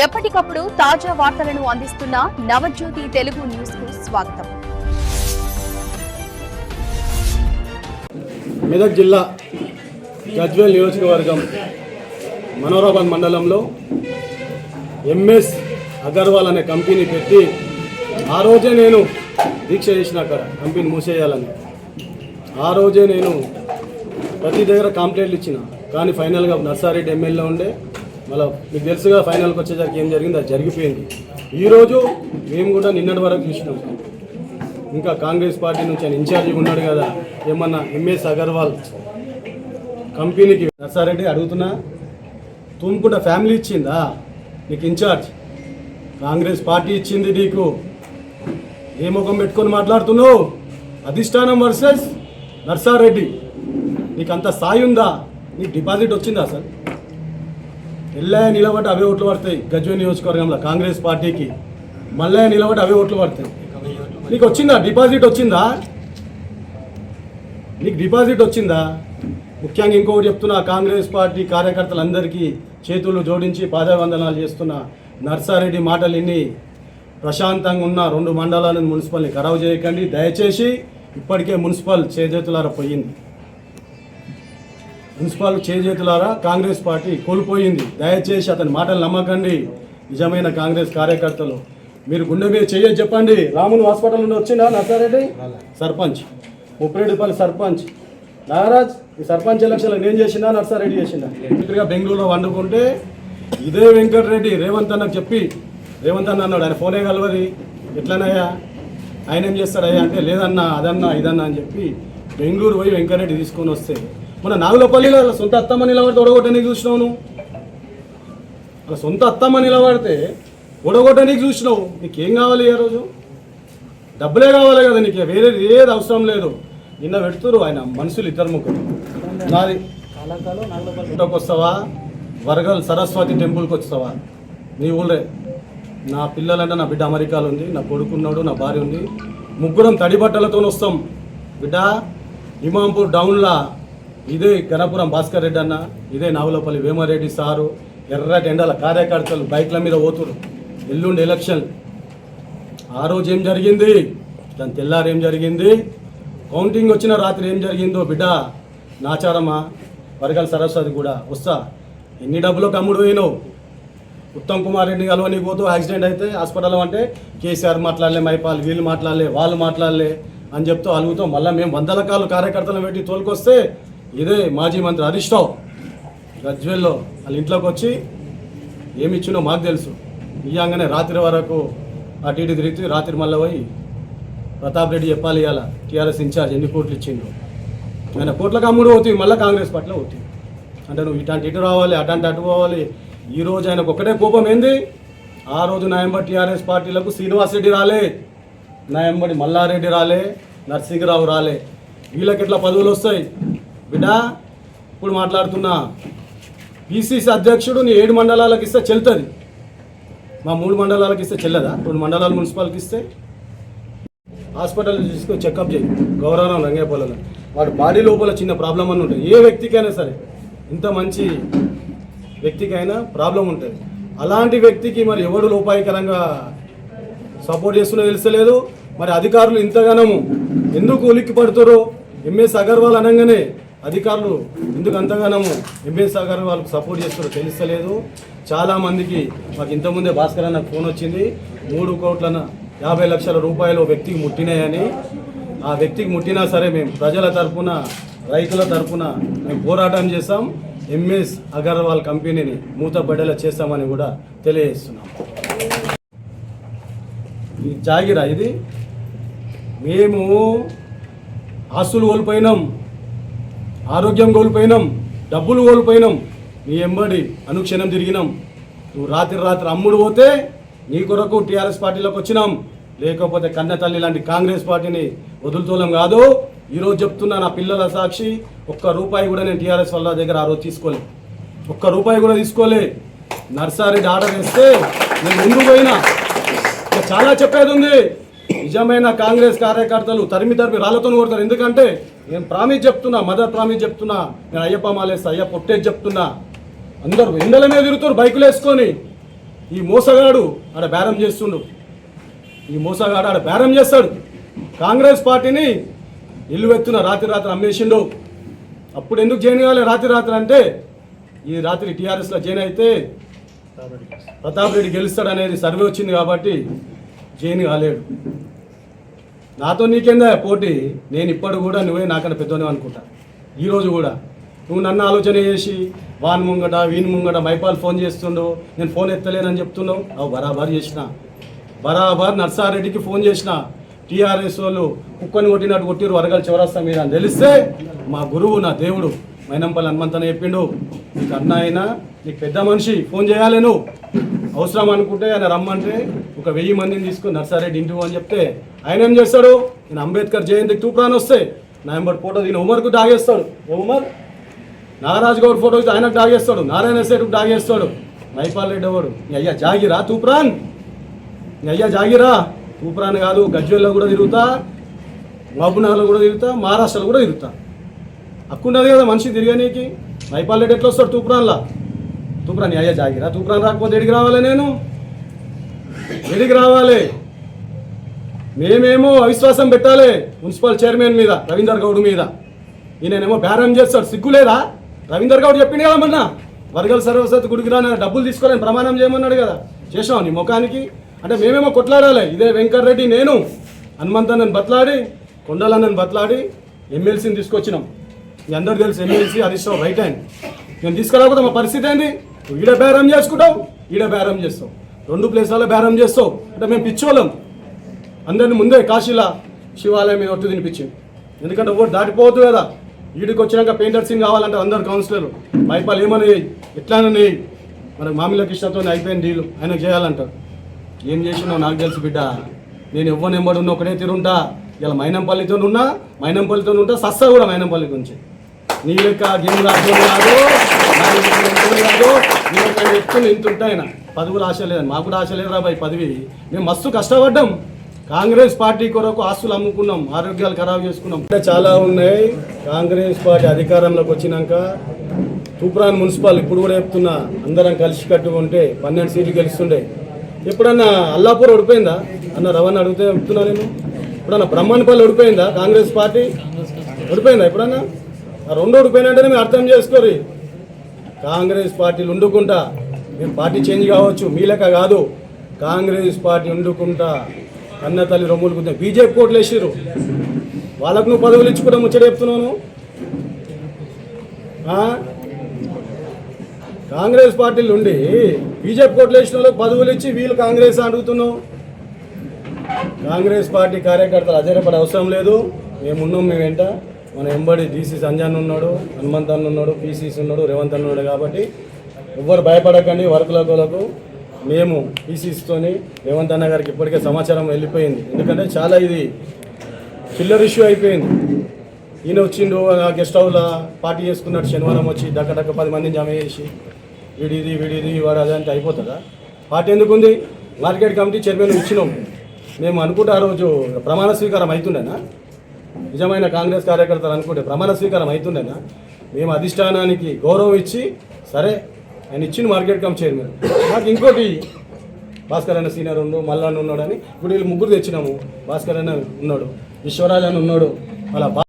ఎప్పటికప్పుడు తాజా వార్తలను అందిస్తున్న నవజ్యోతి తెలుగు న్యూస్ కు స్వాగతం. మెదక్ జిల్లా గజ్వేల్ నియోజకవర్గం మనోరాబాద్ మండలంలో ఎంఎస్ అగర్వాల్ అనే కంపెనీ పెట్టి ఆ రోజే నేను దీక్ష చేసిన అక్కడ కంపెనీ మూసేయాలని. ఆ రోజే నేను ప్రతి దగ్గర కంప్లైంట్లు ఇచ్చిన, కానీ ఫైనల్గా నర్సారెడ్డి ఎమ్మెల్యే ఉండే. మళ్ళీ మీకు తెలుసుగా ఫైనల్కి వచ్చేసరికి ఏం జరిగింది, అది జరిగిపోయింది. ఈరోజు మేము కూడా నిన్నటి వరకు చూసినాం. ఇంకా కాంగ్రెస్ పార్టీ నుంచి ఆయన ఇన్ఛార్జిగా ఉన్నాడు కదా, ఏమన్నా ఎంఎస్ అగర్వాల్ కంపెనీకి నర్సారెడ్డి అడుగుతున్నా, తుమ్ముకుంట ఫ్యామిలీ ఇచ్చిందా నీకు ఇన్ఛార్జ్? కాంగ్రెస్ పార్టీ ఇచ్చింది నీకు. ఏ ముఖం పెట్టుకొని మాట్లాడుతున్నావు? అధిష్టానం వర్సెస్ నర్సారెడ్డి. నీకు అంత స్థాయి ఉందా? నీకు డిపాజిట్ వచ్చిందా అసలు? ఎల్లయ్య నిలబడి అవే ఓట్లు పడతాయి గజ్వేల్ నియోజకవర్గంలో కాంగ్రెస్ పార్టీకి. మల్లయ్య నిలబడి అవే ఓట్లు పడతాయి. నీకు వచ్చిందా డిపాజిట్? వచ్చిందా నీకు డిపాజిట్ వచ్చిందా? ముఖ్యంగా ఇంకొకటి చెప్తున్నా, కాంగ్రెస్ పార్టీ కార్యకర్తలందరికీ చేతులు జోడించి పాదావందనాలు చేస్తున్న నర్సారెడ్డి మాటలు విని ప్రశాంతంగా ఉన్న 2 మండలాలను మున్సిపల్ని ఖరాబు చేయకండి దయచేసి. ఇప్పటికే మున్సిపల్ చేజేతులారా పోయింది. మున్సిపల్ చేజేతులారా కాంగ్రెస్ పార్టీ కోల్పోయింది. దయచేసి అతని మాటలు నమ్మకండి. నిజమైన కాంగ్రెస్ కార్యకర్తలు మీరు గుండె మీద చేయొచ్చు చెప్పండి. రాముని హాస్పిటల్ నుండి వచ్చిందా నర్సారెడ్డి? సర్పంచ్, ముప్పిరెడ్డిపల్లి సర్పంచ్ నాగరాజ్. ఈ సర్పంచ్ ఎలక్షన్లో నేను చేసిందా నర్సారెడ్డి చేసిందా? మంత్రిగా బెంగళూరులో వండుకుంటే ఇదే వెంకటరెడ్డి రేవంత్ అన్నకు చెప్పి, రేవంత్ అన్న అన్నాడు, ఆయన ఫోనే కలవది ఎట్లనయ్యా, ఆయన ఏం చేస్తాడయ్యా అంటే, లేదన్నా అదన్నా ఇదన్నా అని చెప్పి బెంగళూరు పోయి వెంకటరెడ్డి తీసుకొని వస్తే, మన నాగులపల్లిలో అలా సొంత అత్తమ్మ నిలబడితే ఓడగొట్టడానికి చూసినావు నువ్వు. అలా సొంత అత్తమ్మ నిలబడితే ఓడగొట్టడానికి చూసినావు. నీకేం కావాలి? ఏ రోజు డబ్బులే కావాలి కదా నీకు, వేరేది ఏది అవసరం లేదు. నిన్న పెడుతురు ఆయన మనుషులు 2 నాది నాగులపల్లికి వస్తావా, వరగల్ సరస్వతి టెంపుల్కి వస్తావా? నీ ఊళ్ళే. నా పిల్లలంటే నా బిడ్డ అమెరికాలో ఉంది, నా కొడుకున్నాడు, నా భార్య ఉంది. ముగ్గురం తడి బట్టలతో వస్తాం బిడ్డ. ఇమాంపూర్ డౌన్లా ఇదే గణపురం భాస్కర్ రెడ్డి అన్న, ఇదే నాగులపల్లి వేమారెడ్డి సారు, ఎర్రటి ఎండల కార్యకర్తలు బైక్ల మీద పోతురు. ఎల్లుండి ఎలక్షన్. ఆ రోజు ఏం జరిగింది, దాని తెల్లారు ఏం జరిగింది, కౌంటింగ్ వచ్చిన రాత్రి ఏం జరిగిందో బిడ్డ నాచారమ్మా. వరగల్ సరస్వతి కూడా వస్తా. ఎన్ని డబ్బులకు అమ్ముడు పోయినావు? ఉత్తమ్ కుమార్ రెడ్డి కలవని పోతూ యాక్సిడెంట్ అయితే హాస్పిటల్ అంటే కేసీఆర్ మాట్లాడలే, మైపాల్ వీళ్ళు మాట్లాడలే, వాళ్ళు మాట్లాడలే అని చెప్తూ అలుగుతాం. మళ్ళీ మేము 100 రకాలు కార్యకర్తలను పెట్టి తోలుకొస్తే ఇదే మాజీ మంత్రి హరీష్ రావు గజ్వేల్లో వాళ్ళ ఇంట్లోకి వచ్చి ఏమి ఇచ్చినో మాకు తెలుసు. ఇయ్యంగానే రాత్రి వరకు అటు ఇటు తిరిగి రాత్రి మళ్ళీ పోయి ప్రతాప్ రెడ్డి చెప్పాలి ఇవాళ టీఆర్ఎస్ ఇన్ఛార్జ్ ఎన్ని కోట్లు ఇచ్చిండు. ఆయన కోట్లకు అమ్ముడు అవుతాయి, మళ్ళీ కాంగ్రెస్ పార్టీలో అవుతాయి. అంటే నువ్వు ఇటు రావాలి, అటు పోవాలి. ఈరోజు ఆయనకు ఒకటే కోపం ఏంది, ఆ రోజు నాయంబడి టీఆర్ఎస్ పార్టీలకు శ్రీనివాస్ రెడ్డి రాలే, నాయంబడి మల్లారెడ్డి రాలే, నర్సింగరావు రాలే. వీళ్ళకి ఎట్లా పదవులు వస్తాయి బిడ్డ? ఇప్పుడు మాట్లాడుతున్నా, పిసిసి అధ్యక్షుడు నీ 7 మండలాలకు ఇస్తే చెల్తుంది, మా 3 మండలాలకు ఇస్తే చెల్లదా? 2 మండలాలు మున్సిపాలిటీకి ఇస్తే హాస్పిటల్ తీసుకొని చెకప్ చేయి. గౌరవం రంగేపల్లిలో వాడు బాడీ లోపల చిన్న ప్రాబ్లం అని ఉంటుంది. ఏ వ్యక్తికైనా సరే, ఇంత మంచి వ్యక్తికైనా ప్రాబ్లం ఉంటుంది. అలాంటి వ్యక్తికి మరి ఎవడు లోపాయికరంగా సపోర్ట్ చేస్తున్నా తెలుస్తలేదు. మరి అధికారులు ఇంతగానము ఎందుకు ఉలిక్కి పడుతారో, ఎంఎస్ అగర్వాల్ అనగానే అధికారులు ఎందుకు అంతగానము ఎంఎస్ అగర్వాల్కు సపోర్ట్ చేస్తారో తెలుస్తలేదు. చాలామందికి మాకు ఇంతకుముందే భాస్కర్ అన్న ఫోన్ వచ్చింది, 3,50,00,000 రూపాయలు వ్యక్తికి ముట్టినాయని. ఆ వ్యక్తికి ముట్టినా సరే మేము ప్రజల తరఫున, రైతుల తరఫున మేము పోరాటం చేస్తాం. ఎంఎస్ అగర్వాల్ కంపెనీని మూతపడేలా చేస్తామని కూడా తెలియజేస్తున్నాం. ఈ జాగిరా ఇది. మేము ఆస్తులు కోల్పోయినాం, ఆరోగ్యం కోల్పోయినాం, డబ్బులు కోల్పోయినాం. నీ ఎంబడి అనుక్షణం తిరిగినాం. నువ్వు రాత్రి అమ్ముడు పోతే నీ కొరకు టీఆర్ఎస్ పార్టీలోకి వచ్చినాం. లేకపోతే కన్న తల్లి లాంటి కాంగ్రెస్ పార్టీని వదులుతోలం కాదు. ఈరోజు చెప్తున్నా, నా పిల్లల సాక్షి, ₹1 కూడా నేను టీఆర్ఎస్ వాళ్ళ దగ్గర ఆ రోజు తీసుకోలే, ₹1 కూడా తీసుకోలే. నర్సారెడ్డి ఆర్డర్ వేస్తే నేను ముందు పోయినా. చాలా చెప్పేది ఉంది. నిజమైన కాంగ్రెస్ కార్యకర్తలు తరిమి రాళ్లతో కొడతారు. ఎందుకంటే నేను ప్రామిస్ చెప్తున్నా, మదర్ ప్రామిస్ చెప్తున్నా, నేను అయ్యప్ప మాలేస్తా, అయ్యప్ప పొట్టేది చెప్తున్నా. అందరూ ఎండల మీద తిరుగుతారు బైకులు వేసుకొని. ఈ మోసగాడు ఆడ బేరం చేస్తుండు. ఈ మోసగాడు ఆడ బేరం చేస్తాడు. కాంగ్రెస్ పార్టీని నిలువెత్తున రాత్రి అమ్మేసిండు. అప్పుడు ఎందుకు జాయిన్ కావాలి రాత్రి అంటే ఈ రాత్రి టీఆర్ఎస్లో జాయిన్ అయితే ప్రతాప్ రెడ్డి గెలుస్తాడు అనేది సర్వే వచ్చింది కాబట్టి జాయిన్ కాలేడు. నాతో నీకేందా పోటీ? నేను ఇప్పుడు కూడా నువ్వే నాకన్నా పెద్దోనే అనుకుంటా. ఈరోజు కూడా నువ్వు నన్ను ఆలోచన చేసి వాన్ ముంగట వీని ముంగట మైపాల్ ఫోన్ చేస్తుండు, నేను ఫోన్ ఎత్తలేనని చెప్తున్నావు. అవు బరాబర్ నర్సారెడ్డికి ఫోన్ చేసిన. టీఆర్ఎస్ వాళ్ళు కుక్కని కొట్టినట్టు కొట్టిరు వరగలు చివరస్తా మీద అని తెలిస్తే మా గురువు నా దేవుడు మైనంపల్లి హనుమంతనే చెప్పిండు, నీకు అన్న అయినా నీకు పెద్ద మనిషి ఫోన్ చేయాలి, నువ్వు అవసరం అనుకుంటే ఆయన రమ్మంటే ఒక 1000 మందిని తీసుకుని నర్సారెడ్డి ఇంటికి అని చెప్తే ఆయన ఏం చేస్తాడు? నేను అంబేద్కర్ జయంతికి తూప్రాన్ వస్తే నా ఎంబడి ఫోటో దీని ఉమర్కు డాగేస్తాడు. ఉమర్ నాగరాజు గౌడ్ ఫోటో ఆయనకు డాగేస్తాడు, నారాయణ సేటుకు డాగేస్తాడు. మైపాల్ రెడ్డి ఎవడు? నీ అయ్యా జాగిరా తూప్రాన్, నీ అయ్యా జాగిరా తూప్రాన్ కాదు, గజ్వేల్లో కూడా తిరుగుతా, మహబూబ్నగర్లో కూడా తిరుగుతా, మహారాష్ట్రలో కూడా తిరుగుతా. హక్కుండదు కదా మనిషి తిరిగానీకి. మైపాల్ రెడ్డి ఎట్లా వస్తాడు తూప్రాన్లా? తూప్రాన్ నీ అయ్యా జాగిరా. తూప్రాన్ రాకపోతే ఎడికి రావాలి? నేను ఎడికి రావాలి? మేమేమో అవిశ్వాసం పెట్టాలి మున్సిపల్ చైర్మన్ మీద, రవీందర్ గౌడ్ మీద. ఈయనేమో బేరం చేస్తాడు. సిగ్గులేదా? రవీందర్ గౌడ్ చెప్పింది కదా మొన్న వరగల్ సర్వసత్ గుడికి రా డబ్బులు తీసుకోవాలని ప్రమాణం చేయమన్నాడు కదా, చేసావు నీ ముఖానికి. అంటే మేమేమో కొట్లాడాలి. ఇదే వెంకటరెడ్డి నేను హనుమంతన్నని బతలాడి, కొండలన్నని బతలాడి ఎమ్మెల్సీని తీసుకొచ్చినాం. మీ అందరు తెలుసు MLC Harish Rao right hand. నేను తీసుకురాకపోతే మా పరిస్థితి ఏంది? ఈడ బేరం చేసుకుంటావు, ఈడ బేరం చేస్తావు, 2 ప్లేస్లలో బేరం చేస్తావు. అంటే మేము పిచ్చోళ్ళం. అందరిని ముందే కాశీలా శివాలయం మీద ఒట్టు తినిపించింది. ఎందుకంటే ఓటు దాటిపోవద్దు కదా. ఈడికి వచ్చినాక పెయింటర్ సీన్ కావాలంటే అందరు కౌన్సిలర్లు మైపాల్ ఏమని ఎట్లానని మన మామిళ్ళ కృష్ణతో అయిపోయిన డీలు ఆయనకు చేయాలంటారు. ఏం చేసినావు నాకు తెలుసు బిడ్డ. నేను ఎవ్వరు ఎంబడి ఉన్నా ఒకటే తిరుంటా. ఇలా మైనంపల్లితో ఉంటా, సస్సా కూడా మైనంపల్లి గురించి. నీ లెక్క గేమ్ కాదు, ఎత్తులు ఇంత ఉంటాయన. పదవులు ఆశ లేదని మాకు కూడా ఆశ లేదురా బాయ్ పదవి. మేము మస్తు కష్టపడ్డాం. కాంగ్రెస్ పార్టీ కొరకు ఆస్తులు అమ్ముకున్నాం, ఆరోగ్యాలు ఖరాబ్ చేసుకున్నాం. చాలా ఉన్నాయి. కాంగ్రెస్ పార్టీ అధికారంలోకి వచ్చినాక తూప్రాన్ మున్సిపల్ ఇప్పుడు కూడా చెప్తున్నా, అందరం కలిసి కట్టుకుంటే 12 సీట్లు గెలుస్తుండే. ఎప్పుడన్నా అల్లాపూర్ ఓడిపోయిందా అన్న రవణ అడిగితే చెప్తున్నా నేను. ఎప్పుడన్నా బ్రహ్మణపల్లి ఓడిపోయిందా కాంగ్రెస్ పార్టీ? ఓడిపోయిందా ఎప్పుడన్నా? ఆ 2 ఓడిపోయినట్టే మేము అర్థం చేసుకోరు. కాంగ్రెస్ పార్టీలు ఉండుకుంటా మేము పార్టీ చేంజ్ కావచ్చు, మీ లెక్క కాదు. కాంగ్రెస్ పార్టీ ఉండుకుంటా అన్న తల్లి రొమ్ములు కుద్దా. బీజేపీ కోట్లు వేసిర్రు, వాళ్ళకు నువ్వు పదవులు ఇచ్చుకుంటా ముచ్చట చెప్తున్నాను. కాంగ్రెస్ పార్టీలు ఉండి బీజేపీ కోట్లు వేసిన వాళ్ళకి పదవులు ఇచ్చి వీళ్ళు కాంగ్రెస్ అడుగుతున్నావు. కాంగ్రెస్ పార్టీ కార్యకర్తలు అధైర్యపడే అవసరం లేదు. మేమున్నాం, మేము వెంట. మన ఎంబడి డీసీ సంజయ్ ఉన్నాడు, హనుమంత్ అన్న ఉన్నాడు, పీసీసీ ఉన్నాడు, రేవంత్ అన్న ఉన్నాడు. కాబట్టి ఎవ్వరు భయపడకండి. వర్కులకు మేము పీసీసీతోని రేవంత్ అన్న గారికి ఇప్పటికే సమాచారం వెళ్ళిపోయింది. ఎందుకంటే చాలా ఇది చిల్లర్ ఇష్యూ అయిపోయింది. ఈయన వచ్చిండు గెస్ట్ హౌస్లో పార్టీ చేసుకున్నట్టు శనివారం వచ్చి డక్క 10 మందిని జమ చేసి వీడిది వాడు అదంటే అయిపోతుందా? పార్టీ ఎందుకుంది? మార్కెట్ కమిటీ చైర్మన్ ఇచ్చినాం. మేము అనుకుంటే ఆ రోజు ప్రమాణ స్వీకారం అవుతుండేనా? నిజమైన కాంగ్రెస్ కార్యకర్తలు అనుకుంటే ప్రమాణ స్వీకారం అవుతుండేనా? మేము అధిష్టానానికి గౌరవం ఇచ్చి సరే ఆయన ఇచ్చిన మార్కెట్ కమిటీ చైర్మన్. నాకు ఇంకోటి భాస్కర్ అన్న సీనియర్ ఉండు, మల్లన్న ఉన్నాడు అని ఇప్పుడు వీళ్ళు 3 తెచ్చినాము. భాస్కర్ అన్న ఉన్నాడు, విశ్వరాజ్ అని ఉన్నాడు, అలా